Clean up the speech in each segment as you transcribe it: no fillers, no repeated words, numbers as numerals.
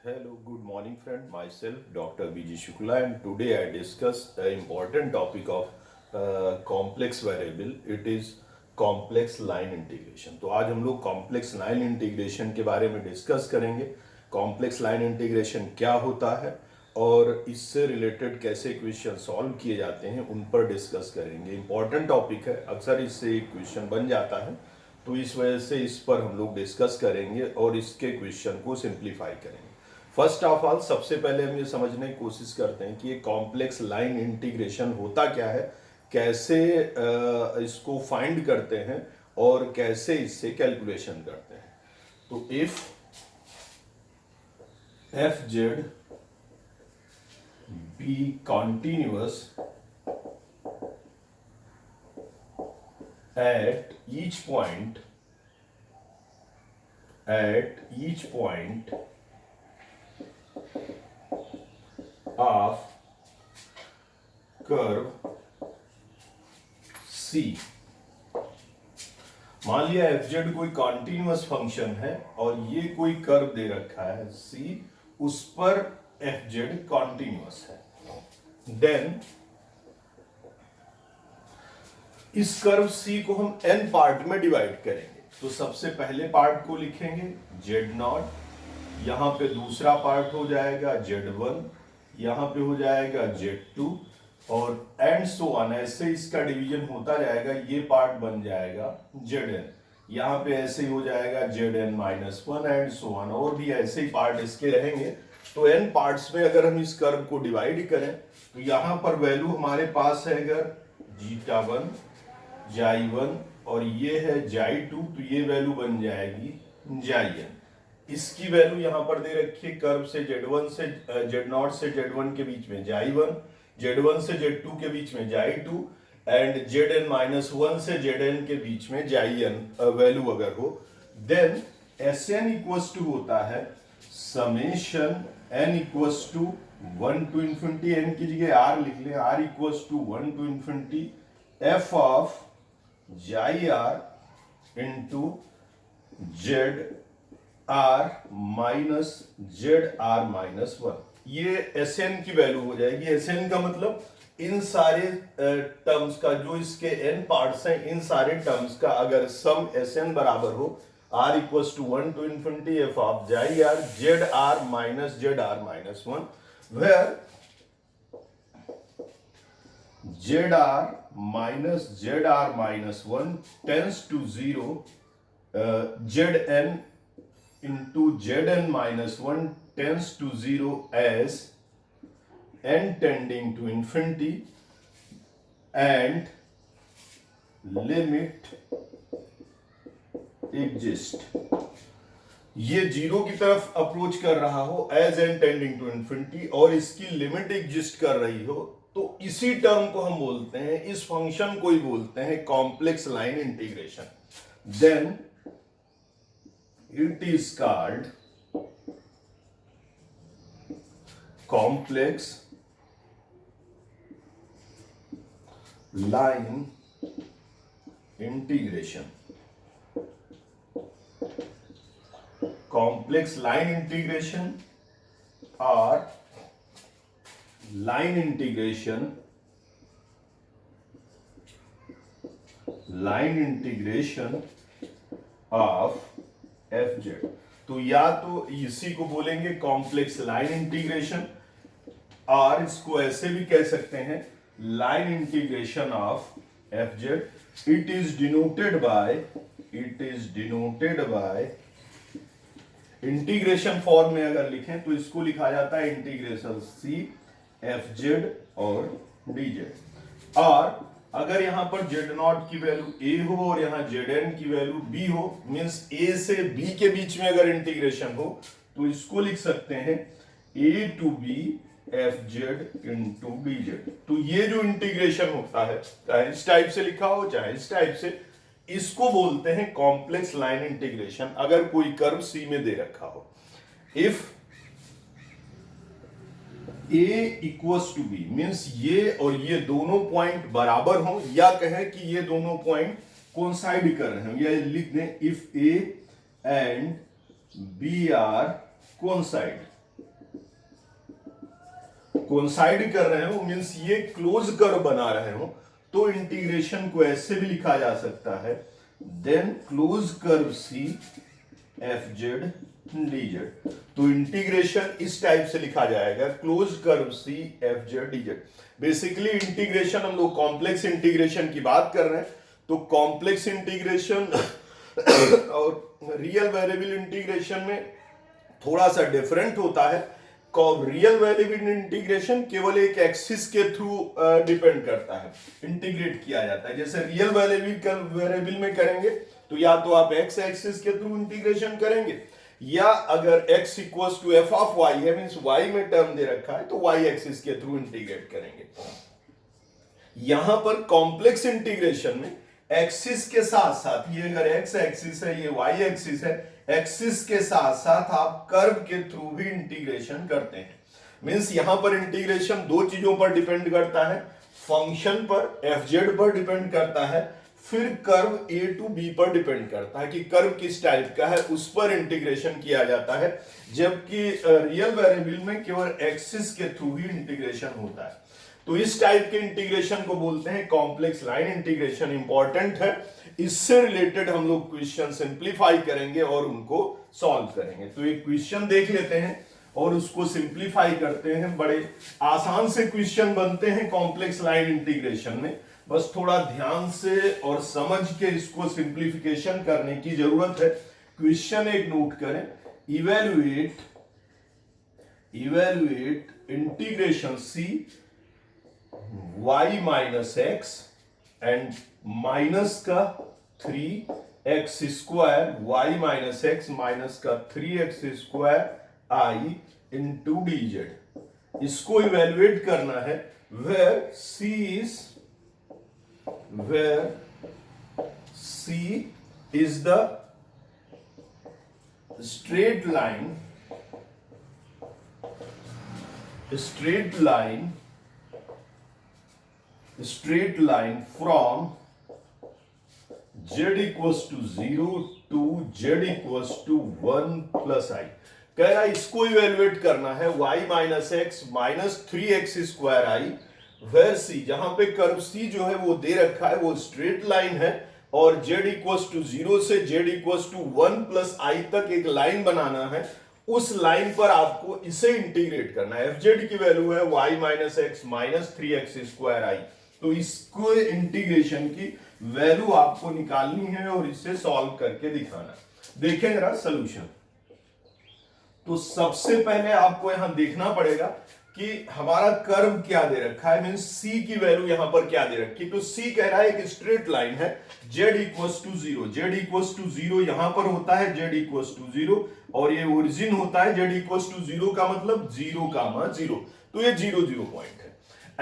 Hello, good morning, friend. Myself, Dr. B.G. Shukla, and today I discuss the important topic of complex variable. It is complex line integration. तो आज हम लोग complex line integration के बारे में discuss करेंगे. complex line integration क्या होता है और इससे रिलेटेड कैसे क्वेश्चन सॉल्व किए जाते हैं उन पर डिस्कस करेंगे. इंपॉर्टेंट टॉपिक है, अक्सर इससे एक क्वेश्चन बन जाता है, तो इस वजह से इस पर हम लोग डिस्कस करेंगे और इसके क्वेश्चन को सिंप्लीफाई करेंगे. फर्स्ट ऑफ ऑल सबसे पहले हम ये समझने की कोशिश करते हैं कि ये कॉम्प्लेक्स लाइन इंटीग्रेशन होता क्या है, कैसे इसको फाइंड करते हैं और कैसे इससे कैलकुलेशन करते हैं. तो if f z be continuous at each point of curve C. मान लिया एफ जेड कोई कॉन्टिन्यूअस फंक्शन है और ये कोई कर्व दे रखा है C, उस पर एफ जेड कॉन्टिन्यूअस है. देन इस कर्व C को हम n पार्ट में डिवाइड करेंगे. तो सबसे पहले पार्ट को लिखेंगे Z0, यहां पे दूसरा पार्ट हो जाएगा Z1, यहां पे हो जाएगा Z2 और एंड सो ऑन. ऐसे इसका डिवीजन होता जाएगा. ये पार्ट बन जाएगा Zn, यहां पे ऐसे ही हो जाएगा Zn-1 एंड सो ऑन. और भी ऐसे ही पार्ट इसके रहेंगे. तो n पार्ट्स में अगर हम इस कर्व को डिवाइड करें तो यहां पर वैल्यू हमारे पास है अगर जीटा1, जाई1 और ये है जाई2, तो ये वैल्यू बन जाएगी जाइन. इसकी वैल्यू यहां पर दे रखी है. कर्व से Z1 से Z0 से Z1 के बीच में जाई1, Z1 से Z2 के बीच में जाई2 एंड Zn-1 से Zn के बीच में जाइन वैल्यू अगर हो, देन Sn इक्वल्स टू होता है summation n equals to 1 to infinity, n की जगह r लिख लें, r equals to 1 to infinity f of xi r into z r minus z r minus 1. ये एस एन की वैल्यू हो जाएगी. एस एन का मतलब इन सारे टर्म्स का, जो इसके एन पार्ट्स हैं, इन सारे टर्म्स का अगर सम एस एन बराबर हो r equals to 1 to infinity f of xi r z r minus z r minus 1, where ZR minus ZR minus 1 tends to 0, Zn into Zn minus 1 tends to 0 as n tending to infinity and limit exist. ये zero की तरफ approach कर रहा हो as n tending to infinity और इसकी limit exist कर रही हो, तो इसी टर्म को हम बोलते हैं, इस फंक्शन को ही बोलते हैं complex line integration. Then it is called complex line integration. complex line integration or line integration of fz. तो या तो इसी को बोलेंगे कॉम्प्लेक्स लाइन इंटीग्रेशन, और इसको ऐसे भी कह सकते हैं line integration of fz. It is denoted by integration form में अगर लिखें तो इसको लिखा जाता है इंटीग्रेशन सी एफ जेड और डी जेड. और अगर यहां पर जेड नॉट की वैल्यू ए हो और यहां जेड एन की वैल्यू बी हो, मींस ए से बी के बीच में अगर इंटीग्रेशन हो, तो इसको लिख सकते हैं a to b f z into D Z. तो ये जो इंटीग्रेशन होता है, चाहे इस टाइप से लिखा हो चाहे इस टाइप से, इसको बोलते हैं कॉम्प्लेक्स लाइन इंटीग्रेशन. अगर कोई कर्व सी में दे रखा हो, if a equals to b, means ये और ये दोनों पॉइंट बराबर हो, या कहें कि ये दोनों पॉइंट कोइंसाइड कर रहे हो, या लिख दें if a and b are coincide. Coincide कर रहे हो मीन्स ये क्लोज कर्व बना रहे हो, तो इंटीग्रेशन को ऐसे भी लिखा जा सकता है, then close curve C F Z D Z. तो इंटीग्रेशन इस टाइप से लिखा जाएगा, close curve C F Z D Z. Basically integration, हम लोग कॉम्प्लेक्स इंटीग्रेशन की बात कर रहे हैं, तो कॉम्प्लेक्स इंटीग्रेशन और रियल वेरिएबल इंटीग्रेशन में थोड़ा सा डिफरेंट होता है। रियल वेरिएबल इंटीग्रेशन केवल एक एक्सिस के थ्रू डिपेंड करता है, इंटीग्रेट किया जाता है। जैसे रियल वेरिएबल में करेंगे तो या तो आप एक्स एक्सिस के थ्रू इंटीग्रेशन करेंगे, या अगर x equals to F of Y है, मींस y में टर्म दे रखा है, तो y एक्सिस के थ्रू इंटीग्रेट करेंगे। यहां पर कॉम्प्लेक्स इंटीग्रेशन में एक्सिस के साथ साथ, ये अगर x एक्सिस है, ये y एक्सिस है, एक्सिस के साथ साथ आप कर्व के थ्रू भी इंटीग्रेशन करते हैं। मींस यहां पर इंटीग्रेशन दो चीजों पर डिपेंड करता है, फंक्शन पर एफ जेड पर डिपेंड करता है, फिर कर्व ए टू बी पर डिपेंड करता है कि कर्व किस टाइप का है, उस पर इंटीग्रेशन किया जाता है। जबकि रियल वेरिएबल में केवल एक्सिस के थ्रू ही इंटीग्रेशन होता है। तो इस टाइप के इंटीग्रेशन को बोलते हैं कॉम्प्लेक्स लाइन इंटीग्रेशन। इंपॉर्टेंट है, इससे रिलेटेड हम लोग क्वेश्चन सिंप्लीफाई करेंगे और उनको सॉल्व करेंगे। तो एक क्वेश्चन देख लेते हैं और उसको सिंप्लीफाई करते हैं। बड़े आसान से क्वेश्चन बनते हैं कॉम्प्लेक्स लाइन इंटीग्रेशन में, बस थोड़ा ध्यान से और समझ के इसको सिंप्लीफिकेशन करने की जरूरत है। क्वेश्चन एक नोट करें, evaluate integration C y minus X and minus का 3x square, y minus x minus का 3x square i into D Z. इसको इवेल्युएट करना है where C is the straight line from z equals to 0 to z equals to 1 plus i। कह रहा है इसको evaluate करना है y minus x minus 3x square i, where c, जहां पे कर्व सी जो है वो दे रखा है, वो स्ट्रेट लाइन है और z इक्वल्स टू 0 से z इक्वल्स टू 1 प्लस आई तक एक लाइन बनाना है। उस लाइन पर आपको इसे इंटीग्रेट करना है। एफ जेड की वैल्यू है y minus x minus 3x square i. तो इसको इंटीग्रेशन की वैल्यू आपको निकालनी है और इसे सॉल्व करके दिखाना। देखें जरा सोल्यूशन। तो सबसे पहले आपको यहां देखना पड़ेगा कि हमारा कर्व क्या दे रखा है, मींस c की वैल्यू यहां पर क्या दे रखी। तो c कह रहा है एक स्ट्रेट लाइन है, z equals to 0, z equals to 0 यहां पर होता है, z इक्वल्स टू 0, और ये ओरिजिन होता है z इक्वल्स टू 0 का मतलब 0 कामा 0, तो ये 0 0 पॉइंट है।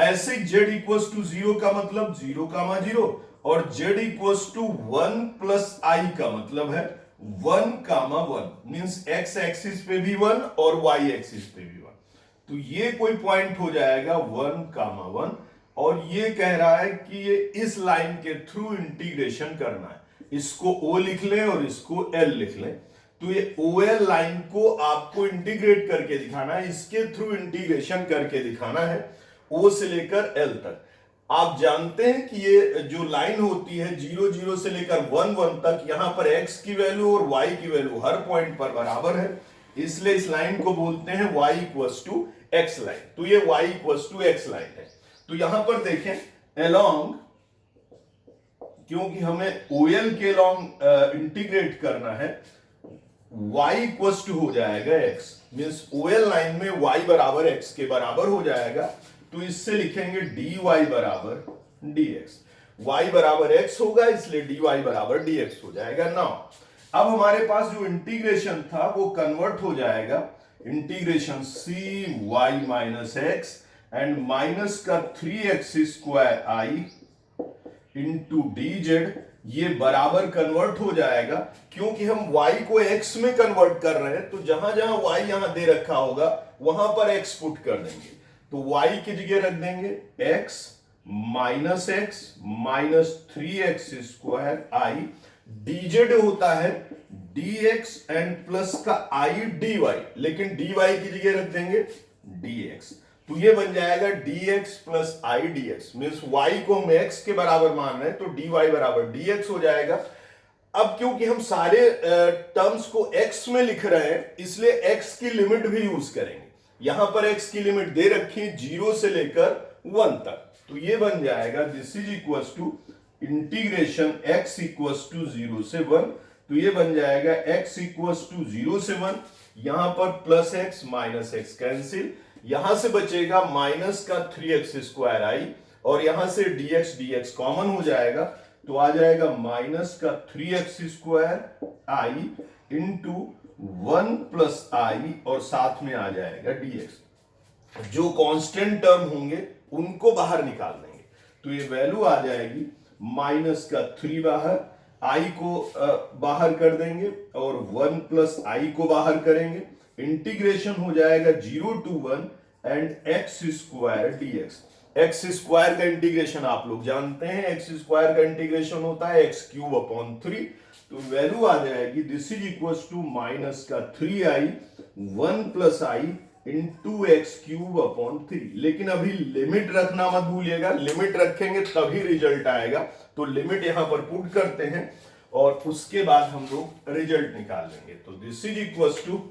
ऐसे z इक्वल्स टू 0 का मतलब 0 कामा 0, और z equals to 1 plus i का मतलब है 1 कामा 1, मींस x एक्सिस पे भी 1 और y एक्सिस पे भी 1। तो ये कोई पॉइंट हो जाएगा 1 कामा 1, और ये कह रहा है कि ये इस लाइन के थ्रू इंटीग्रेशन करना है। इसको O लिख लें और इसको L लिख लें। तो ये OL लाइन को आपको इंटीग्रेट करके दिखाना है, इसके थ्रू इंटीग्रेशन करके दिखाना है O से लेकर L तक। आप जानते हैं कि ये जो लाइन होती है 0 0 से लेकर 1 1 तक, यहां पर x की वैल्यू और y की वैल्यू हर पॉइंट पर बराबर है, इसलिए इस लाइन को बोलते हैं y equals to x line. तो ये y equals to x line है। तो यहां पर देखें अलोंग, क्योंकि हमें OL के अलोंग इंटीग्रेट करना है, y इक्वल्स टू हो जाएगा x, मींस OL लाइन में y बराबर x के बराबर हो जाएगा। तो इससे लिखेंगे dy बराबर dx, y बराबर x होगा इसलिए dy बराबर dx हो जाएगा। नाउ अब हमारे पास जो इंटीग्रेशन था वो कन्वर्ट हो जाएगा, integration C Y minus X and minus का 3x square I into D Z, ये बराबर कन्वर्ट हो जाएगा। क्योंकि हम y को x में कन्वर्ट कर रहे हैं, तो जहां जहां y यहां दे रखा होगा वहां पर x पुट कर देंगे। तो y की जगह रख देंगे x minus x minus 3x square i, dz होता है dx एंड प्लस का i dy, लेकिन dy की जगह रख देंगे dx। तो ये बन जाएगा dx प्लस आई dx, मीन्स y को हम x के बराबर मान रहे हैं तो dy बराबर dx हो जाएगा। अब क्योंकि हम सारे टर्म्स को x में लिख रहे हैं इसलिए x की लिमिट भी यूज करेंगे। यहां पर x की लिमिट दे रखी है 0 से लेकर 1 तक, तो ये बन जाएगा this is equals to integration x equals to 0 से 1, तो ये बन जाएगा x इक्वल्स टू 0 से 1, यहां पर plus x minus x cancel, यहां से बचेगा माइनस का 3x स्क्वायर आई और यहां से dx कॉमन हो जाएगा तो आ जाएगा माइनस का 3x square I into 1 plus आई और साथ में आ जाएगा dx। जो कांस्टेंट टर्म होंगे उनको बाहर निकाल देंगे तो ये वैल्यू आ जाएगी माइनस का 3 बाहर, आई को बाहर कर देंगे और 1 प्लस आई को बाहर करेंगे, इंटीग्रेशन हो जाएगा 0 to 1 and X square dx। X square का इंटीग्रेशन आप लोग जानते हैं, एक्स स्क्वायर का इंटीग्रेशन होता है एक्स क्यूब अपॉन 3, तो वैल्यू आ जाएगी this is equals to minus का 3i 1 प्लस आई इंटू एक्स क्यूब अपॉन 3। लेकिन अभी लिमिट रखना मत भूलिएगा, लिमिट रखेंगे तभी रिजल्ट आएगा, तो लिमिट यहां पर पुट करते हैं और उसके बाद हम लोग रिजल्ट निकाल लेंगे। तो this is equals to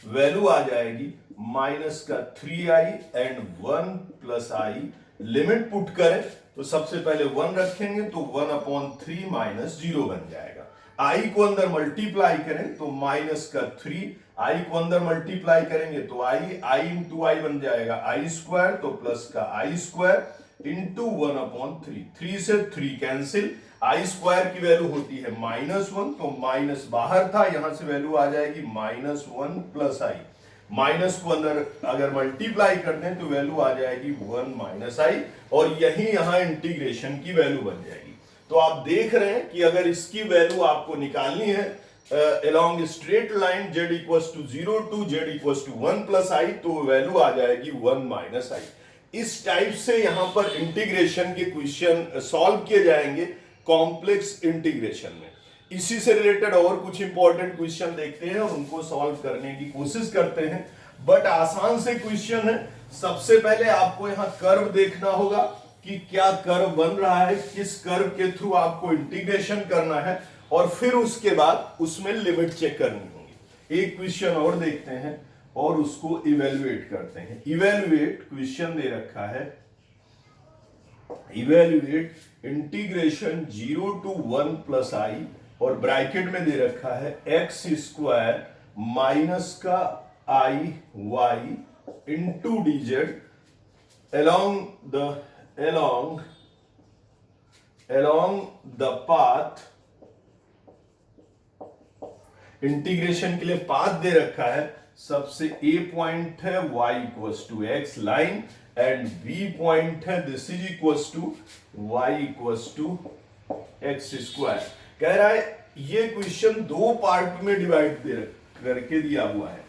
value आ जाएगी माइनस का 3i and 1 plus i, limit put करें तो सबसे पहले 1 रखेंगे तो 1 अपॉन 3 माइनस 0 बन जाएगा, आई को अंदर मल्टीप्लाई करें तो माइनस का 3, आई को अंदर मल्टीप्लाई करेंगे तो आई इंटू आई बन जाएगा आई स्क्वायर, तो प्लस का आई स्क्वायर इंटू 1 अपॉन 3, 3 से 3 कैंसिल, आई स्क्वायर की वैल्यू होती है -1 तो माइनस बाहर था, यहां से वैल्यू आ जाएगी -1 प्लस आई, माइनस को अंदर अगर मल्टीप्लाई कर दें तो वैल्यू आ जाएगी 1 माइनस आई और यही यहां इंटीग्रेशन की वैल्यू बन जाएगी। तो आप देख रहे हैं कि अगर इसकी वैल्यू आपको निकालनी है along straight line z equals to 0 to z equals to 1 plus i तो वैल्यू आ जाएगी 1 माइनस आई। इस टाइप से यहां पर इंटीग्रेशन के क्वेश्चन सॉल्व किए जाएंगे कॉम्प्लेक्स इंटीग्रेशन में। इसी से रिलेटेड और कुछ इंपॉर्टेंट क्वेश्चन देखते हैं और उनको सॉल्व करने की कोशिश करते हैं, बट आसान से क्वेश्चन है। सबसे पहले आपको यहाँ कर्व देखना होगा कि क्या कर्व बन रहा है, किस कर्व के थ्रू आपको इंटीग्रेशन करना है और फिर उसके बाद उसमें लिमिट चेक करनी होगी। एक क्वेश्चन और देखते हैं और उसको इवेल्युएट करते हैं। इवेल्युएट क्वेश्चन दे रखा है, इवेल्युएट इंटीग्रेशन 0 टू 1 प्लस आई और ब्रैकेट में दे रखा है एक्स स्क्वायर माइनस का i Y into dz along the path, integration के लिए पाथ दे रखा है। सबसे ए पॉइंट है y equals to x line and b point है this is equals to y equals to x square. कह रहा है ये क्वेश्चन दो पार्ट में डिवाइड करके दिया हुआ है।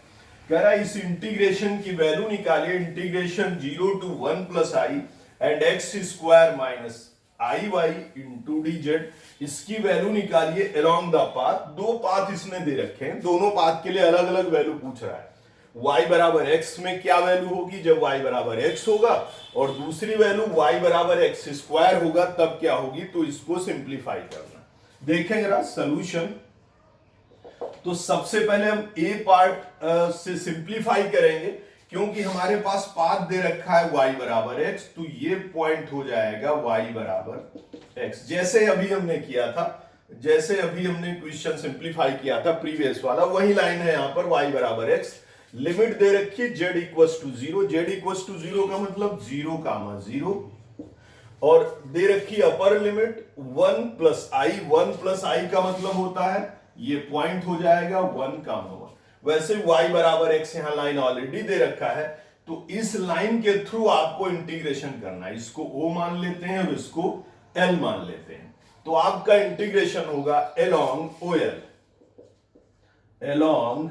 कह रहा है इस इंटीग्रेशन की वैल्यू निकालिए, integration 0 to 1 plus I and X square minus I Y into D Z, इसकी वैल्यू निकालिए अलोंग द पाथ। दो पाथ इसने दे रखे हैं, दोनों पाथ के लिए अलग अलग वैल्यू पूछ रहा है। y बराबर x में क्या वैल्यू होगी जब y बराबर x होगा और दूसरी वैल्यू y बराबर एक्स स्क्वायर होगा तब क्या होगी, तो इसको सिंप्लीफाई करना। देखें जरा सोल्यूशन। तो सबसे पहले हम a पार्ट से सिंप्लीफाई करेंगे क्योंकि हमारे पास पाथ दे रखा है y बराबर x, तो ये पॉइंट हो जाएगा y बराबर x। जैसे अभी हमने किया था, जैसे अभी हमने क्वेश्चन सिंप्लीफाई किया था प्रीवियस वाला, वही लाइन है यहां पर y बराबर x। लिमिट दे रखी है z equals to 0, z equals to 0 का मतलब 0 कामा 0 और दे रखी अपर लिमिट 1 प्लस आई, 1 प्लस आई का मतलब होता है ये पॉइंट हो जाएगा 1 कामा 1। वैसे y बराबर x यहां लाइन ऑलरेडी दे रखा है, तो इस लाइन के थ्रू आपको इंटीग्रेशन करना है। इसको O मान लेते हैं और इसको L मान लेते हैं, तो आपका इंटीग्रेशन होगा along OL, along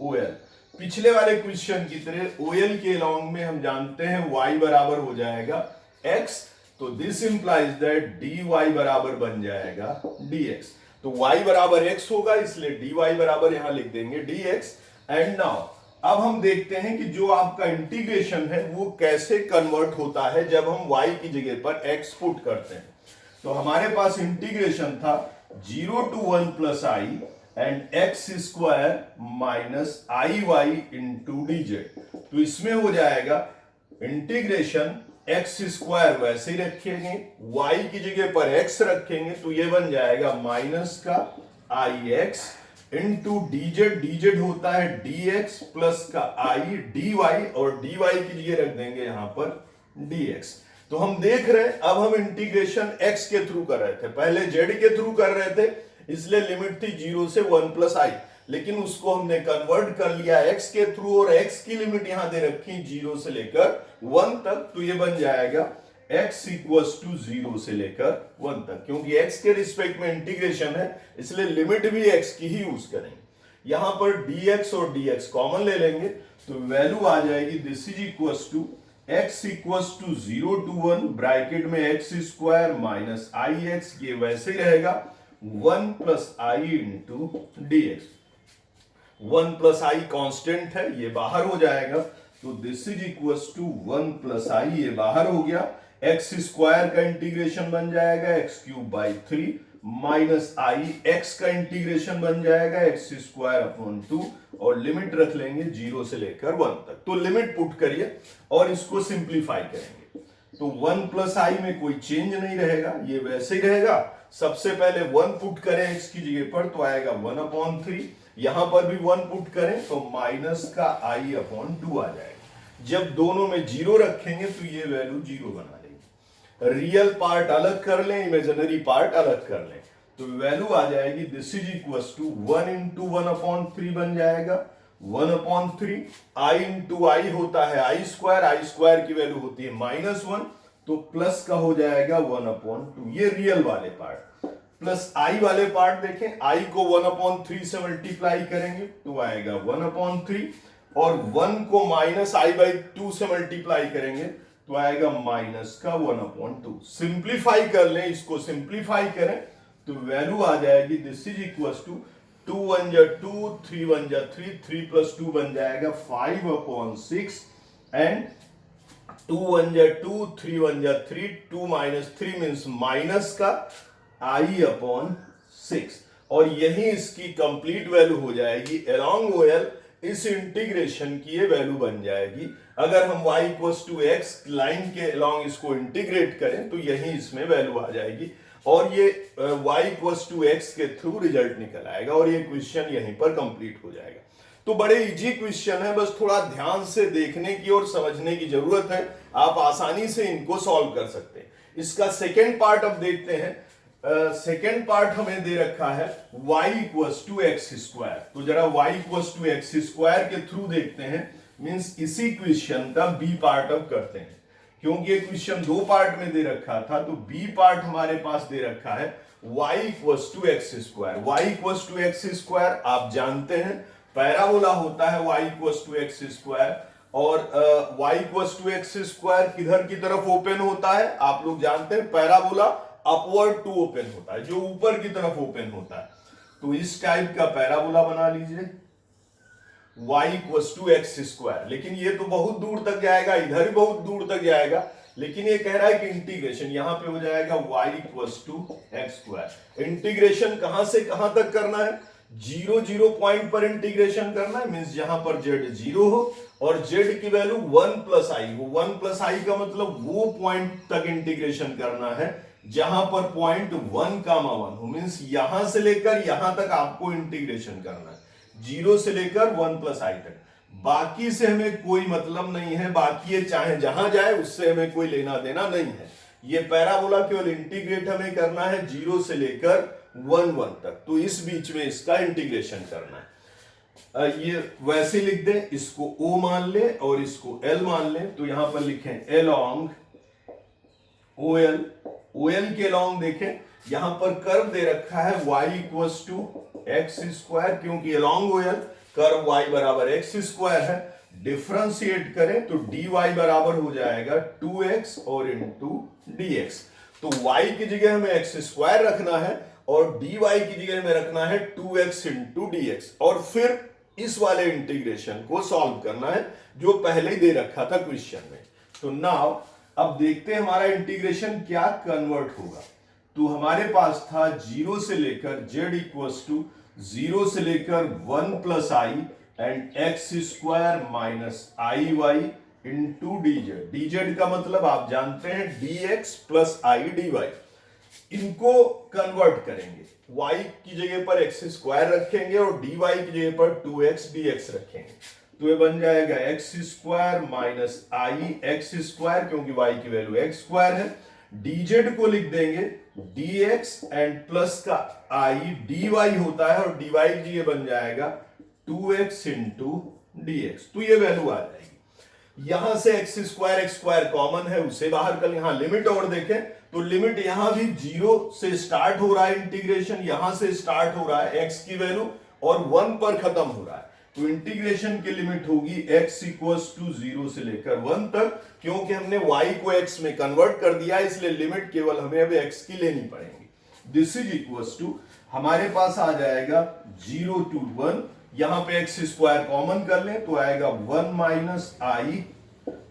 OL। पिछले वाले क्वेश्चन की तरह OL के along में हम जानते हैं y बराबर हो जाएगा x, तो दिस इंप्लाइज दैट dy बराबर बन जाएगा dx। तो y बराबर x होगा इसलिए dy बराबर यहां लिख देंगे dx। एंड नाउ अब हम देखते हैं कि जो आपका इंटीग्रेशन है वो कैसे कन्वर्ट होता है जब हम y की जगह पर x पुट करते हैं। तो हमारे पास इंटीग्रेशन था 0 to 1 plus i and X square minus I Y into dz। तो इसमें हो जाएगा इंटीग्रेशन एक्स स्क्वायर वैसे ही रखेंगे, y की जगह पर x रखेंगे, तो ये बन जाएगा माइनस का i x into dz, dz होता है dx प्लस का i dy, और dy की जगह रख देंगे यहां पर dx। तो हम देख रहे हैं अब हम इंटीग्रेशन x के थ्रू कर रहे थे, पहले z के थ्रू कर रहे थे, इसलिए लिमिट थी 0 से 1 प्लस आई, लेकिन उसको हमने कन्वर्ट कर लिया x के थ्रू, और x की लिमिट यहां दे रखी 0 से लेकर 1 तक। तो ये बन जाएगा x इक्वल्स टू 0 से लेकर 1 तक, क्योंकि x के रिस्पेक्ट में इंटीग्रेशन है इसलिए लिमिट भी x की ही यूज करेंगे। यहां पर dx और dx कॉमन ले लेंगे तो वैल्यू आ जाएगी this is equals to x equals to 0 to 1 bracket में x स्क्वायर माइनस आई एक्स, ये वैसे ही रहेगा 1 plus I into dx। 1 plus i constant है, ये बाहर हो जाएगा, तो this is equals to 1 plus i, ये बाहर हो गया, एक्स स्क्वायर का इंटीग्रेशन बन जाएगा x cube by 3 minus i x का इंटीग्रेशन बन जाएगा एक्स स्क्वायर अपॉन 2, और लिमिट रख लेंगे 0 से लेकर 1 तक। तो लिमिट पुट करिए और इसको सिंप्लीफाई करेंगे, तो 1 प्लस आई में कोई चेंज नहीं रहेगा, ये वैसे ही रहेगा। सबसे पहले 1 पुट करें एक्स की जगह पर तो आएगा 1 अपॉन 3, यहां पर भी 1 पुट करें तो माइनस का आई अपॉन 2 आ जाएगा। जब दोनों में 0 रखेंगे तो ये वैल्यू 0 बना लेंगे, रियल पार्ट अलग कर लें, इमेजिनरी पार्ट अलग कर लें, तो वैल्यू आ जाएगी this is equals to 1 into 1 upon 3 बन जाएगा 1 अपॉन 3, आई इंटू आई होता है आई स्क्वायर की वैल्यू होती है -1, तो प्लस का हो जाएगा 1 अपॉन 2, ये रियल वाले पार्ट। प्लस आई वाले पार्ट देखें, आई को 1 अपॉन 3 से मल्टीप्लाई करेंगे तो आएगा 1 अपॉन 3, और 1 को माइनस आई बाई 2 से मल्टीप्लाई करेंगे तो आएगा माइनस का 1 अपॉन 2। सिंप्लीफाई कर लें, इसको सिंप्लीफाई करें तो वैल्यू आ जाएगी दिस इज इक्वल्स टू 2 1 जा 2 3 1 जा 3, 3 प्लस 2 बन जाएगा 5 अपॉन 6, एंड 2 1 जा 2 3 1 जा 3, 2 माइनस 3 मीन्स माइनस का आई अपॉन 6, और यही इसकी कंप्लीट वैल्यू हो जाएगी अलोंग OL। इस इंटीग्रेशन की ये वैल्यू बन जाएगी। अगर हम y equals to x line के अलोंग इसको इंटीग्रेट करें तो यही इसमें वैल्यू आ जाएगी, और ये y इक्वल्स टू एक्स के थ्रू रिजल्ट निकल आएगा, और ये क्वेश्चन यहीं पर कंप्लीट हो जाएगा। तो बड़े इजी क्वेश्चन है, बस थोड़ा ध्यान से देखने की और समझने की जरूरत है, आप आसानी से इनको सॉल्व कर सकते हैं। इसका सेकेंड पार्ट अब देखते हैं। सेकेंड पार्ट हमें दे रखा है y equals to x square, तो जरा y equals to x square के थ्रू देखते हैं, मींस इसी क्वेश्चन का बी पार्ट अब करते हैं, क्योंकि ये क्वेश्चन 2 पार्ट में दे रखा था, तो बी पार्ट हमारे पास दे रखा है y equals to x square. y equals to x square आप जानते हैं पैराबोला होता है y equals to x square, और y equals to x square किधर की तरफ ओपन होता है आप लोग जानते हैं, पैराबोला अपवर्ड टू ओपन होता है, जो ऊपर की तरफ ओपन होता है। तो इस टाइप का पैराबोला बना लीजिए y equals to x square, लेकिन ये तो बहुत दूर तक जाएगा, इधर भी बहुत दूर तक जाएगा, लेकिन ये कह रहा है कि इंटीग्रेशन यहां पे हो जाएगा y equals to x square. Integration कहां से कहां तक करना है, 0 0 पॉइंट पर इंटीग्रेशन करना है, मींस जहां पर z 0 हो और z की वैल्यू 1 प्लस आई हो। 1 प्लस आई का मतलब वो पॉइंट तक इंटीग्रेशन करना है जहां पर पॉइंट 1 कामा 1 हो, मींस यहां से लेकर यहां तक आपको इंटीग्रेशन करना है, 0 से लेकर 1 प्लस आई तक। बाकी से हमें कोई मतलब नहीं है, बाकी ये चाहे जहां जाए उससे हमें कोई लेना देना नहीं है। ये पैराबोला केवल इंटीग्रेट हमें करना है 0 से लेकर 1 1 तक, तो इस बीच में इसका इंटीग्रेशन करना है। ये वैसे लिख दें, इसको O मान ले और इसको L मान ले, तो यहां पर लिखें along OL। OL के along देखें, यहां पर कर्व दे रखा है y equals to x square, क्योंकि along OL कर्व y बराबर एक्स स्क्वायर है। डिफरेंशिएट करें तो dy बराबर हो जाएगा 2x और इंटू dx। तो y की जगह हमें एक्स स्क्वायर रखना है और dy की जगह में रखना है 2x इंटू dx, और फिर इस वाले इंटीग्रेशन को सॉल्व करना है जो पहले ही दे रखा था क्वेश्चन में। तो नाउ अब देखते हैं हमारा इंटीग्रेशन क्या कन्वर्ट होगा। तो हमारे पास था 0 से लेकर z इक्वल्स टू 0 से लेकर 1 plus I and X square minus I Y into D Z. D Z का मतलब आप जानते हैं dx प्लस आई dy। इनको कन्वर्ट करेंगे, y की जगह पर एक्स स्क्वायर रखेंगे और dy की जगह पर 2x dx रखेंगे। तो ये बन जाएगा x square minus i x square, क्योंकि y की वैल्यू एक्स स्क्वायर है। dz को लिख देंगे dx एंड प्लस का i dy होता है और dy की ये बन जाएगा 2x इंटू dx। तो ये वैल्यू आ जाएगी। यहां से एक्स स्क्वायर कॉमन है, उसे बाहर कर। यहां लिमिट और देखें तो लिमिट यहां भी 0 से स्टार्ट हो रहा है इंटीग्रेशन, यहां से स्टार्ट हो रहा है x की वैल्यू और 1 पर खत्म हो रहा है। तो इंटीग्रेशन की लिमिट होगी x इक्वल्स टू 0 से लेकर 1 तक। क्योंकि हमने y को x में कन्वर्ट कर दिया इसलिए लिमिट केवल हमें अब x की लेनी पड़ेगी। दिस इज इक्वल्स टू हमारे पास आ जाएगा 0 टू 1, यहां पे एक्स स्क्वायर कॉमन कर लें तो आएगा 1 माइनस आई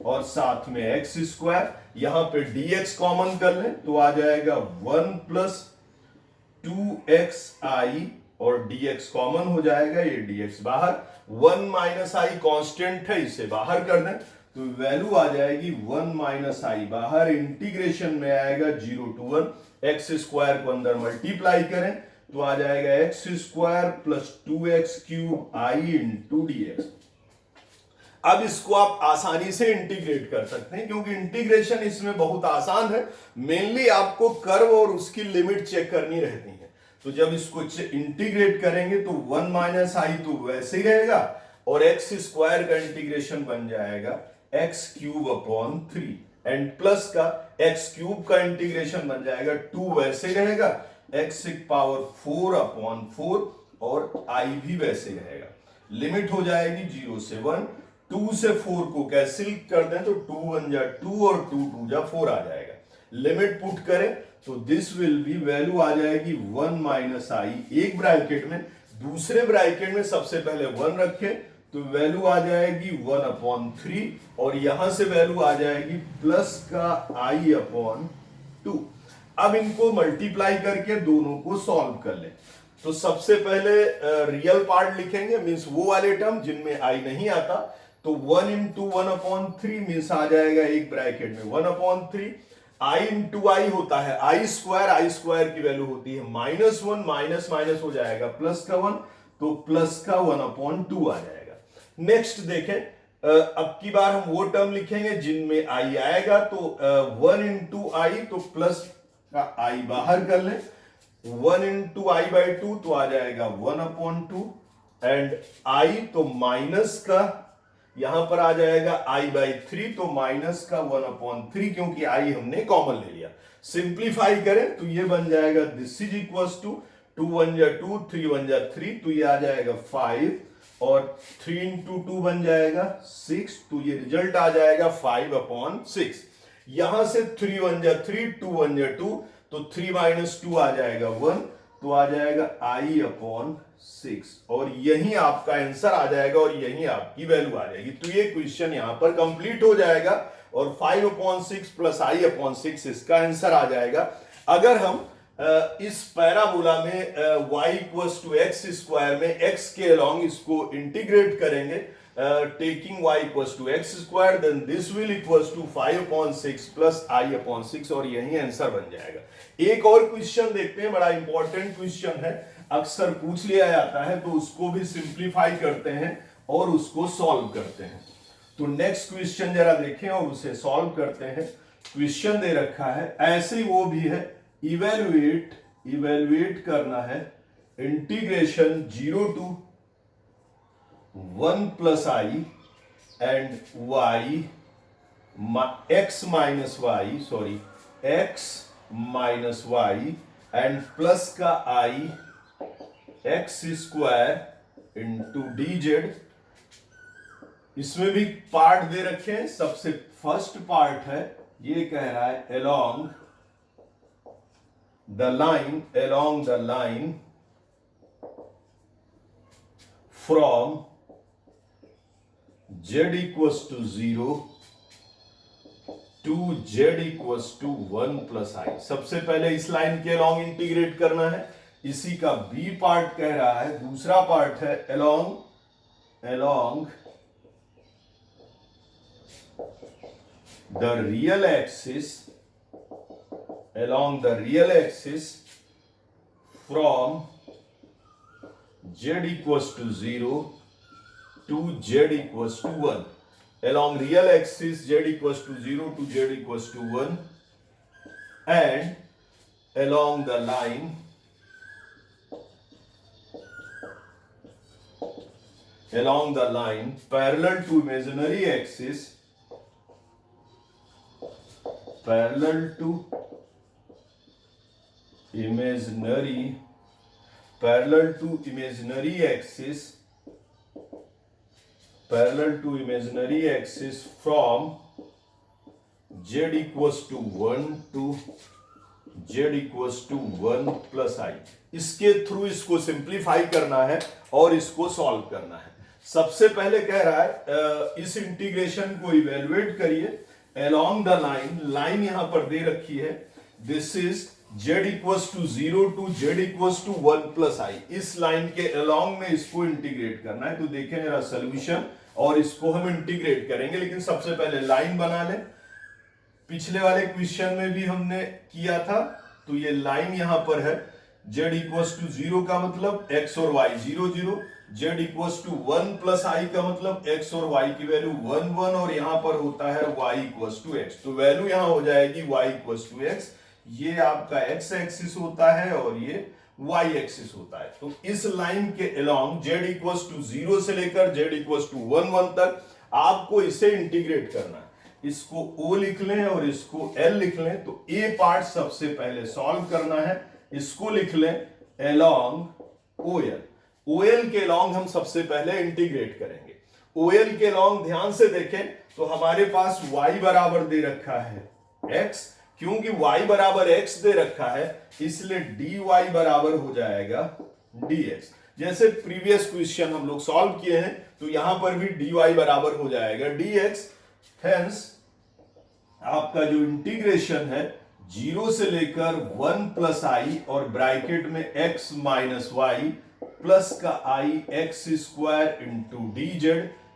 और साथ में एक्स स्क्वायर। यहां पे dx कॉमन कर लें तो आ जाएगा 1 प्लस 2x आई और dx कॉमन हो जाएगा, ये dx बाहर। 1 माइनस आई कॉन्स्टेंट है, इसे बाहर कर दें तो वैल्यू आ जाएगी 1 माइनस आई बाहर। इंटीग्रेशन में आएगा 0 टू 1, एक्स स्क्वायर को अंदर मल्टीप्लाई करें तो आ जाएगा x square plus 2x cube i into dx। अब इसको आप आसानी से इंटीग्रेट कर सकते हैं क्योंकि इंटीग्रेशन इसमें बहुत आसान है। मेनली आपको कर्व और उसकी लिमिट चेक करनी रहती है। तो जब इसको इंटीग्रेट करेंगे तो 1 माइनस आई तो वैसे ही रहेगा और एक्स स्क्वायर का इंटीग्रेशन बन जाएगा x cube upon 3 and plus का एक्स क्यूब का इंटीग्रेशन बन जाएगा 2 वैसे ही रहेगा, एक्स पावर 4 अपॉन 4 और आई भी वैसे ही रहेगा। लिमिट हो जाएगी 0 से 1, 2 से 4 को कैंसिल कर दें तो 2 1 जा 2 और 2 2 जा 4 आ जाएगा। लिमिट पुट करें तो दिस विल बी वैल्यू आ जाएगी 1 माइनस आई एक ब्रैकेट में, दूसरे ब्रैकेट में सबसे पहले 1 रखें तो वैल्यू आ जाएगी 1 अपॉन 3 और यहां से वैल्यू आ जाएगी प्लस का आई अपॉन 2। अब इनको मल्टीप्लाई करके दोनों को सॉल्व कर लें। तो सबसे पहले रियल पार्ट लिखेंगे, मींस वो वाले टर्म जिनमें आई नहीं आता। तो 1 इंटू 1 अपॉन 3 मीन्स आ जाएगा एक ब्रैकेट में 1 अपॉन 3। आई इंटू आई होता है आई स्क्वायर की वैल्यू होती है -1, माइनस माइनस हो जाएगा प्लस का 1 तो प्लस का 1 अपॉन 2 आ जाएगा। नेक्स्ट देखें, अब की बार हम वो टर्म लिखेंगे जिनमें आई आएगा। तो 1 इंटू आई तो प्लस का आई बाहर कर लें, 1 इंटू आई बाई 2 तो आ जाएगा 1 अपॉन 2 एंड आई तो माइनस का यहां पर आ जाएगा आई बाई 3 तो माइनस का 1 अपॉन 3 क्योंकि आई हमने कॉमन ले लिया। सिंप्लीफाई करें तो ये बन जाएगा दिस इज इक्वल्स टू 2 1 जा 2 3 1 जा 3 तो ये आ जाएगा 5 और 3 इंटू 2 बन जाएगा 6 तो ये रिजल्ट आ जाएगा 5 अपॉन 6। यहां से 3 1 जा 3 2 1 जा 2 तो 3 माइनस 2 आ जाएगा 1 तो आ जाएगा आई अपॉन 6 और यही आपका आंसर आ जाएगा और यही आपकी वैल्यू आ जाएगी। तो ये क्वेश्चन यहां पर कंप्लीट हो जाएगा और 5 अपॉन 6 प्लस आई अपॉन 6 इसका आंसर आ जाएगा। अगर हम इस पैराबोला में y equals to x square में x के अलोंग इसको इंटीग्रेट करेंगे taking y equals to x square then this will equals to 5 upon 6 plus I upon 6 और यही आंसर बन जाएगा। एक और क्वेश्चन देखते हैं, बड़ा इंपॉर्टेंट क्वेश्चन है, अक्सर पूछ लिया जाता है तो उसको भी सिंप्लीफाई करते हैं और उसको सॉल्व करते हैं। तो नेक्स्ट क्वेश्चन जरा देखें और उसे सॉल्व करते हैं। क्वेश्चन दे रखा है, ऐसे ही वो भी है, इवेलुएट करना है integration 0 to 1 plus I and y x minus y and plus का i X square into dz। इसमें भी पार्ट दे रखे हैं। सबसे फर्स्ट पार्ट है, ये कह रहा है along the line from z equals to 0 to z equals to 1 plus i. सबसे पहले इस लाइन के अलोंग इंटीग्रेट करना है, इसी का बी पार्ट कह रहा है। दूसरा पार्ट है along the real axis, from z equals to 0 to z equals to 1. Along real axis z equals to 0 to z equals to 1, and along the line parallel to imaginary axis, parallel to imaginary axis from z equals to 1 to z equals to 1 plus i। इसके through इसको simplify करना है और इसको solve करना है। सबसे पहले कह रहा है इस इंटीग्रेशन को इवेलुएट करिए along the लाइन यहां पर दे रखी है, this is z equals to 0 to z equals to 1 plus i। इस लाइन के along में इसको इंटीग्रेट करना है। तो देखें मेरा सोल्यूशन और इसको हम इंटीग्रेट करेंगे, लेकिन सबसे पहले लाइन बना लें। पिछले वाले क्वेश्चन में भी हमने किया था, तो ये लाइन यहां पर है। z equals to 0 का मतलब x और y 0 0, z equals to 1 plus i का मतलब x और y की वैल्यू 1 1, और यहां पर होता है y equals to x। तो वैल्यू यहां हो जाएगी y equals to x। ये आपका x एक्सिस होता है और ये y एक्सिस होता है। तो इस लाइन के अलोंग z इक्वल्स टू 0 से लेकर z इक्वल्स टू 1 1 तक आपको इसे इंटीग्रेट करना है। इसको o लिख लें और इसको l लिख लें। तो a पार्ट सबसे पहले सॉल्व करना है, इसको लिख लें अलोंग OL के अलोंग हम सबसे पहले इंटीग्रेट करेंगे। OL के अलोंग ध्यान से देखें तो हमारे पास y बराबर दे रखा है x, क्योंकि y बराबर x दे रखा है इसलिए dy बराबर हो जाएगा dx। जैसे प्रीवियस क्वेश्चन हम लोग सॉल्व किए हैं, तो यहां पर भी dy बराबर हो जाएगा dx। हेंस आपका जो इंटीग्रेशन है 0 से लेकर 1 प्लस आई और ब्रैकेट में x माइनस वाई प्लस का i x square into dz,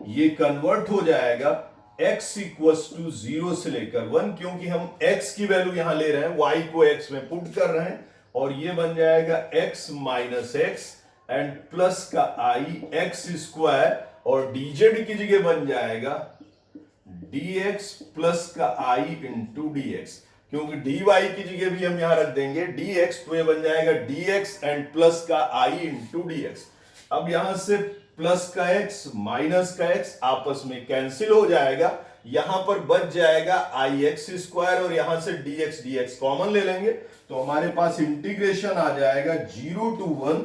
ये कन्वर्ट हो जाएगा x इक्वल्स टू 0 से लेकर 1, क्योंकि हम x की वैल्यू यहां ले रहे हैं, y को x में पुट कर रहे हैं, और ये बन जाएगा x minus X and plus का i x स्क्वायर, और dz की जगह बन जाएगा dx प्लस का i इंटू dx, क्योंकि dy की जगह भी हम यहां रख देंगे dx, तो ये बन जाएगा dx एंड प्लस का i इंटू dx। अब यहां से प्लस का x माइनस का x आपस में कैंसिल हो जाएगा, यहां पर बच जाएगा i x स्क्वायर, और यहां से dx कॉमन ले लेंगे, तो हमारे पास इंटीग्रेशन आ जाएगा 0 to 1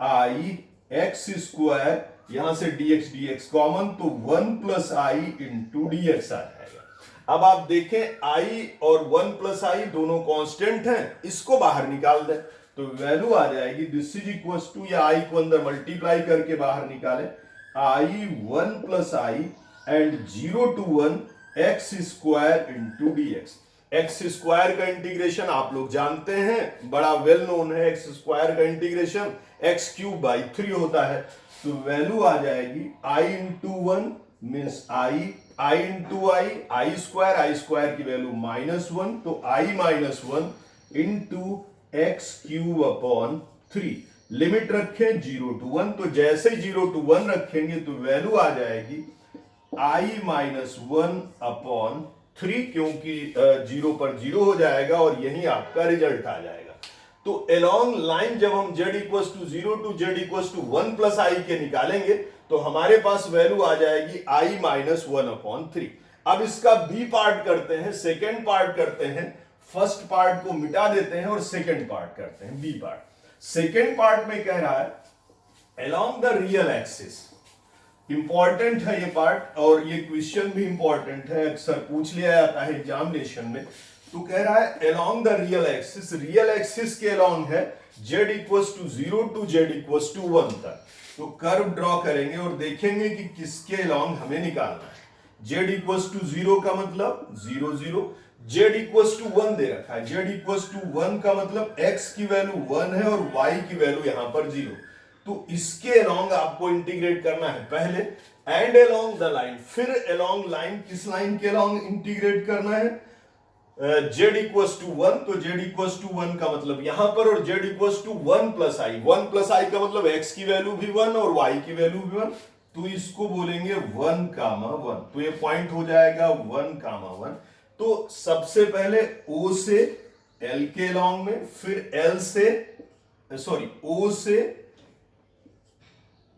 i x स्क्वायर, यहां से dx कॉमन, तो 1 प्लस i इंटू dx आ जाएगा। अब आप देखें i और 1 प्लस i दोनों कांस्टेंट हैं, इसको बाहर निकाल दें तो वैल्यू आ जाएगी दिस इज इक्वल्स टू, या i को अंदर मल्टीप्लाई करके बाहर निकालें, i 1 plus i and 0 to 1 x square into dx। x square का इंटीग्रेशन आप लोग जानते हैं, बड़ा वेल नोन है, x स्क्वायर का इंटीग्रेशन x क्यूब बाई 3 होता है। तो वैल्यू आ जाएगी i into 1 means i into i square की वैल्यू -1, तो i -1 into x cube upon 3। Limit रखें 0 to 1, तो जैसे 0 to 1 रखेंगे तो वैल्यू आ जाएगी i -1 अपॉन 3, क्योंकि 0 पर 0 हो जाएगा और यही आपका रिजल्ट आ जाएगा। तो अलोंग लाइन जब हम z equals to 0 to z equals to 1 plus i के निकालेंगे तो हमारे पास वैल्यू आ जाएगी i -1 अपॉन 3। अब इसका बी पार्ट करते हैं, सेकेंड पार्ट करते हैं, फर्स्ट पार्ट को मिटा देते हैं और सेकेंड पार्ट करते हैं, बी पार्ट। सेकेंड पार्ट में कह रहा है along the real axis, important है ये पार्ट, और ये क्वेश्चन भी इंपॉर्टेंट है, अक्सर पूछ लिया जाता है एग्जामिनेशन में। तो कह रहा है अलोंग द रियल एक्सिस के अलोंग है z equals to 0 to z equals to 1 तक। तो कर्व ड्रॉ करेंगे और देखेंगे कि किसके अलोंग हमें निकालना है। z इक्वल्स टू 0 का मतलब 0 0, z इक्वल्स टू 1 दे रखा है, z इक्वल्स टू 1 का मतलब x की वैल्यू 1 है और y की वैल्यू यहां पर 0। तो इसके अलोंग आपको इंटीग्रेट करना है पहले, एंड अलोंग द लाइन, फिर अलोंग लाइन, किस लाइन के अलोंग इंटीग्रेट करना है, z इक्वल्स टू 1, तो z इक्वल्स टू 1 का मतलब यहां पर, और z equals to 1 plus I, 1 plus आई का मतलब x की वैल्यू भी 1 और y की वैल्यू भी 1, तो इसको बोलेंगे 1 कामा 1, तो ये पॉइंट हो जाएगा 1 कामा 1। तो सबसे पहले O से L के लॉन्ग में, फिर L से O से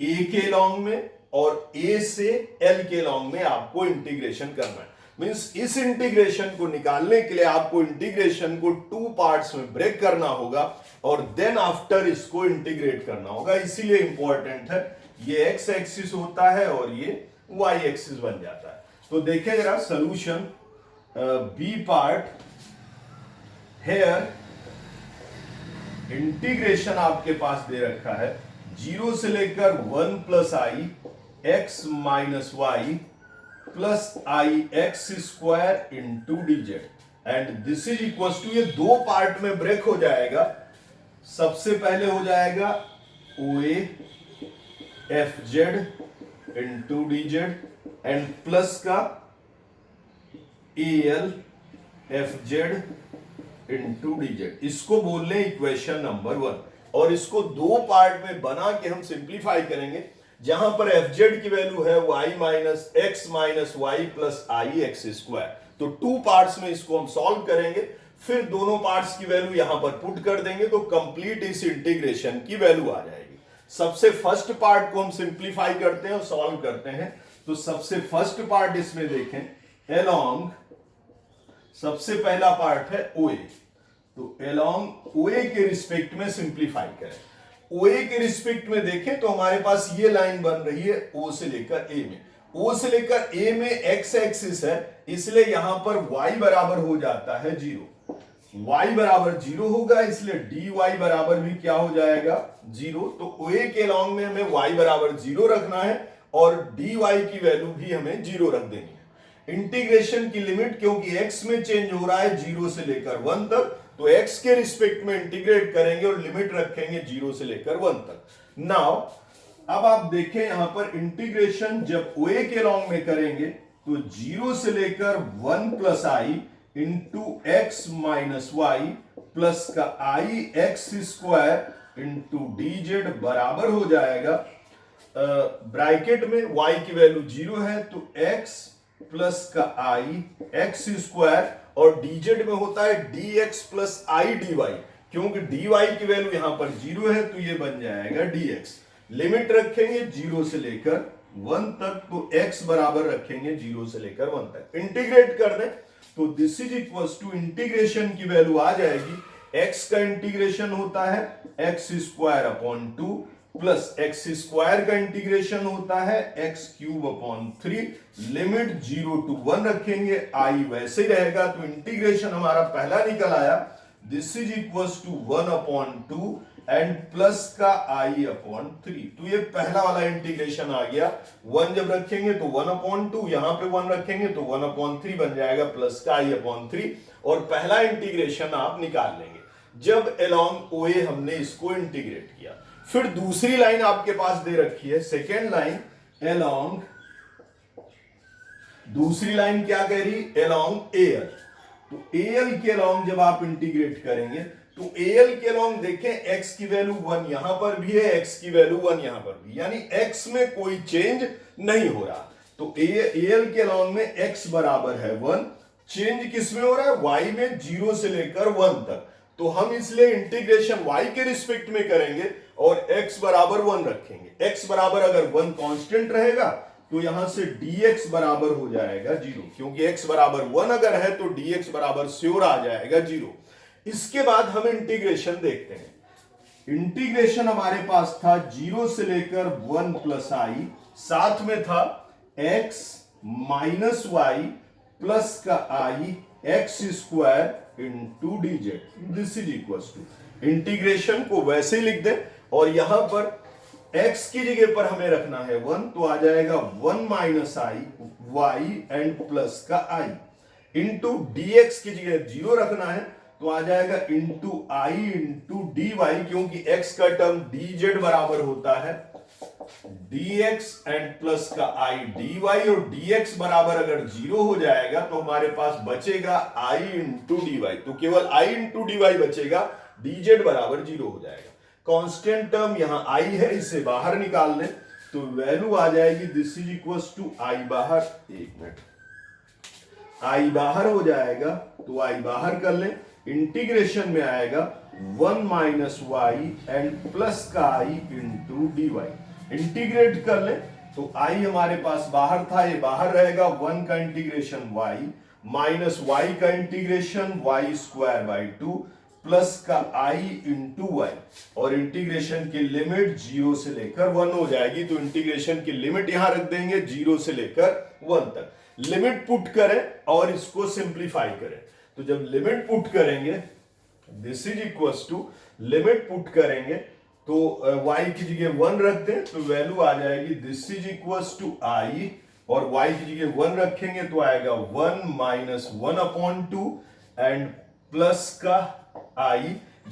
A के लॉन्ग में, और A से L के लॉन्ग में आपको इंटीग्रेशन करना है। मींस इस इंटीग्रेशन को निकालने के लिए आपको इंटीग्रेशन को 2 पार्ट्स में ब्रेक करना होगा और देन आफ्टर इसको इंटीग्रेट करना होगा, इसीलिए इंपॉर्टेंट है। ये x एक्सिस होता है और ये y एक्सिस बन जाता है। तो देखें जरा solution, B part, here integration आपके पास दे रखा है 0 से लेकर 1 plus I X minus Y plus I x square into D Z, and this is equal to, ये 2 पार्ट में ब्रेक हो जाएगा। सबसे पहले हो जाएगा o a f z into D z and plus का a l f z into D Z, इसको बोल लें इक्वेशन नंबर 1। और इसको 2 पार्ट में बना के हम सिंप्लीफाई करेंगे, जहां पर एफ जेड की वैल्यू है y minus x minus Y plus आई एक्स स्क्वायर। तो 2 पार्ट्स में इसको हम सॉल्व करेंगे, फिर दोनों पार्ट्स की वैल्यू यहां पर पुट कर देंगे, तो कंप्लीट इस इंटीग्रेशन की वैल्यू आ जाएगी। सबसे फर्स्ट पार्ट को हम सिंप्लीफाई करते हैं और सॉल्व करते हैं। तो सबसे फर्स्ट पार्ट इसमें देखें, अलोंग, सबसे पहला पार्ट है OA, तो अलोंग OA के रिस्पेक्ट में सिंप्लीफाई करें। OA के रिस्पेक्ट में देखें तो हमारे पास ये लाइन बन रही है O से लेकर A में, O से लेकर A में x एक्सिस है, इसलिए यहां पर y बराबर हो जाता है 0, y बराबर 0 होगा, इसलिए dy बराबर भी क्या हो जाएगा 0। तो OA के लॉन्ग में हमें y बराबर 0 रखना है और dy की वैल्यू भी हमें 0 रख देनी है। इंटीग्रेशन की लिमिट, क्योंकि x में चेंज हो रहा है 0 से लेकर 1 तक, तो x के रिस्पेक्ट में इंटीग्रेट करेंगे और लिमिट रखेंगे 0 से लेकर 1 तक। नाउ अब आप देखें यहां पर इंटीग्रेशन जब OA के लॉन्ग में करेंगे तो 0 से लेकर 1 प्लस आई into x minus Y plus का i x square into D z बराबर हो जाएगा, ब्रैकेट में y की वैल्यू 0 है तो x प्लस का आई एक्स स्क्वायर, और dz में होता है dx प्लस आई dy, क्योंकि dy की वैल्यू यहां पर 0 है तो ये बन जाएगा dx। लिमिट रखेंगे 0 से लेकर 1 तक, तो x बराबर रखेंगे 0 से लेकर 1 तक। इंटीग्रेट कर दें तो this is equals to, integration की वैल्यू आ जाएगी, x का इंटीग्रेशन होता है X square upon 2 plus X square का इंटीग्रेशन होता है X cube upon 3, limit 0 to 1 रखेंगे, आई वैसे ही रहेगा। तो इंटीग्रेशन हमारा पहला निकल आया, this is equals to 1 upon 2 and plus का आई अपॉन 3। तो ये पहला वाला इंटीग्रेशन आ गया, 1 जब रखेंगे तो 1 अपॉन 2, यहां पे 1 रखेंगे तो 1 अपॉन 3 बन जाएगा प्लस का आई अपॉन 3, और पहला इंटीग्रेशन आप निकाल लेंगे जब अलोंग OA हमने इसको इंटीग्रेट किया। फिर दूसरी लाइन आपके पास दे रखी है, सेकेंड लाइन अलोंग, दूसरी लाइन क्या कह रही, अलोंग AL। तो AL के अलोंग जब आप इंटीग्रेट करेंगे तो AL के अलोंग देखें x की वैल्यू 1 यहां पर भी है, x की वैल्यू 1 यहां पर भी, यानी x में कोई चेंज नहीं हो रहा। तो AL के अलोंग में x बराबर है 1, चेंज किस में हो रहा है, y में 0 से लेकर 1 तक। तो हम इसलिए इंटीग्रेशन y के रिस्पेक्ट में करेंगे और x बराबर 1 रखेंगे। x बराबर अगर 1 कांस्टेंट रहेगा तो यहां से dx बराबर हो जाएगा 0, क्योंकि x बराबर 1 अगर है तो dx बराबर श्योर आ जाएगा 0। इसके बाद हम इंटीग्रेशन देखते हैं। इंटीग्रेशन हमारे पास था 0 से लेकर 1 प्लस आई, साथ में था x माइनस वाई प्लस का i x square into dz, this is equal to, integration को वैसे लिख दें और यहां पर x की जगह पर हमें रखना है 1, तो आ जाएगा 1 minus I Y and plus का i इंटू dx की जगह 0 रखना है, तो आ जाएगा into I into D Y, क्योंकि x का टर्म dz बराबर होता है dx एंड प्लस का i dy, और dx बराबर अगर 0 हो जाएगा तो हमारे पास बचेगा i इंटू डी वाई, तो केवल i इंटू डी वाई बचेगा, dz बराबर 0 हो जाएगा। कांस्टेंट टर्म यहां i है, इसे बाहर निकाल लें तो वैल्यू आ जाएगी this is equal to i बाहर, एक मिनट, i बाहर हो जाएगा तो i बाहर कर लें, इंटीग्रेशन में आएगा 1 माइनस वाई एंड प्लस का i into D Y, integrate कर ले तो i हमारे पास बाहर था, ये बाहर रहेगा, 1 का इंटीग्रेशन y माइनस y का integration y square by 2 plus का i इंटू वाई, और इंटीग्रेशन की लिमिट 0 से लेकर 1 हो जाएगी, तो इंटीग्रेशन की लिमिट यहां रख देंगे 0 से लेकर 1 तक। लिमिट पुट करें और इसको सिंप्लीफाई करें, तो जब लिमिट पुट करेंगे this is equal to, limit put करेंगे तो y की जगह 1 रख दें तो वैल्यू आ जाएगी this is equal to i, और y की जगह 1 रखेंगे तो आएगा 1 माइनस 1 अपॉन 2 एंड प्लस का i,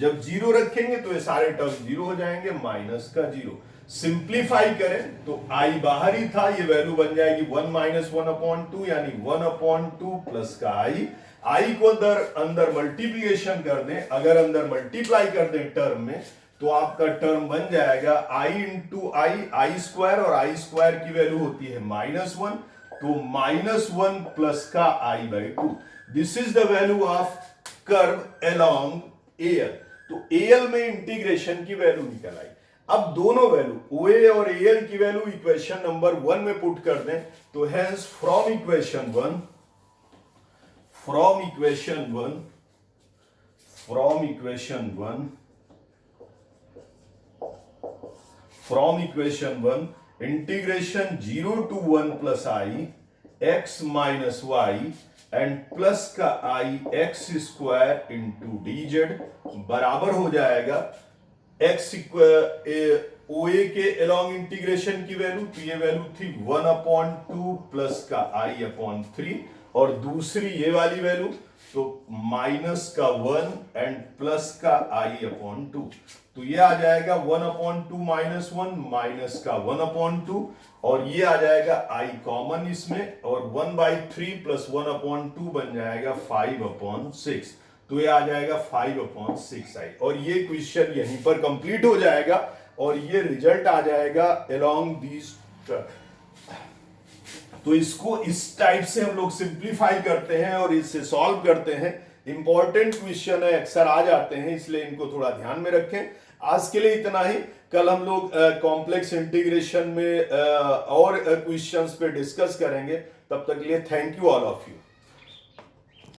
जब 0 रखेंगे तो ये सारे टर्म 0 हो जाएंगे, माइनस का 0। सिंप्लीफाई करें तो i बाहर ही था, ये वैल्यू बन जाएगी 1 माइनस 1 अपॉन 2 यानी 1 अपॉन 2 प्लस का i को अंदर मल्टीप्लीकेशन कर दें, अगर अंदर मल्टीप्लाई कर दें टर्म में तो आपका टर्म बन जाएगा i इंटू आई स्क्वायर, और आई स्क्वायर की वैल्यू होती है -1, तो -1 प्लस का i by 2, this is the value of curve along AL। तो AL में इंटीग्रेशन की वैल्यू निकल आई। अब दोनों वैल्यू OA और AL की वैल्यू इक्वेशन नंबर 1 में पुट कर दें, तो hence from equation 1 integration 0 to 1 plus i x minus Y and plus का i x square into dz बराबर हो जाएगा x OA के अलोंग इंटीग्रेशन की वैल्यू, तो ये वैल्यू थी 1 अपॉन 2 प्लस का i अपॉन 3, और दूसरी ये वाली वैल्यू तो माइनस का 1 एंड प्लस का i अपॉन 2, तो ये आ जाएगा 1 अपॉन 2 माइनस 1 माइनस का 1 अपॉन 2, और ये आ जाएगा i कॉमन इसमें, और 1/3 प्लस 1 अपॉन 2 बन जाएगा 5 अपॉन 6, तो ये आ जाएगा 5 अपॉन 6i, और ये क्वेश्चन यहीं पर कंप्लीट हो जाएगा और ये रिजल्ट आ जाएगा अलोंग दिस। तो इसको इस टाइप से हम लोग सिंप्लीफाई करते हैं और इससे सॉल्व करते हैं। इंपॉर्टेंट क्वेश्चन है, अक्सर आ जाते हैं, इसलिए इनको थोड़ा ध्यान में रखें। आज के लिए इतना ही, कल हम लोग कॉम्प्लेक्स इंटीग्रेशन में और क्वेश्चंस पे डिस्कस करेंगे। तब तक के लिए thank you all of you.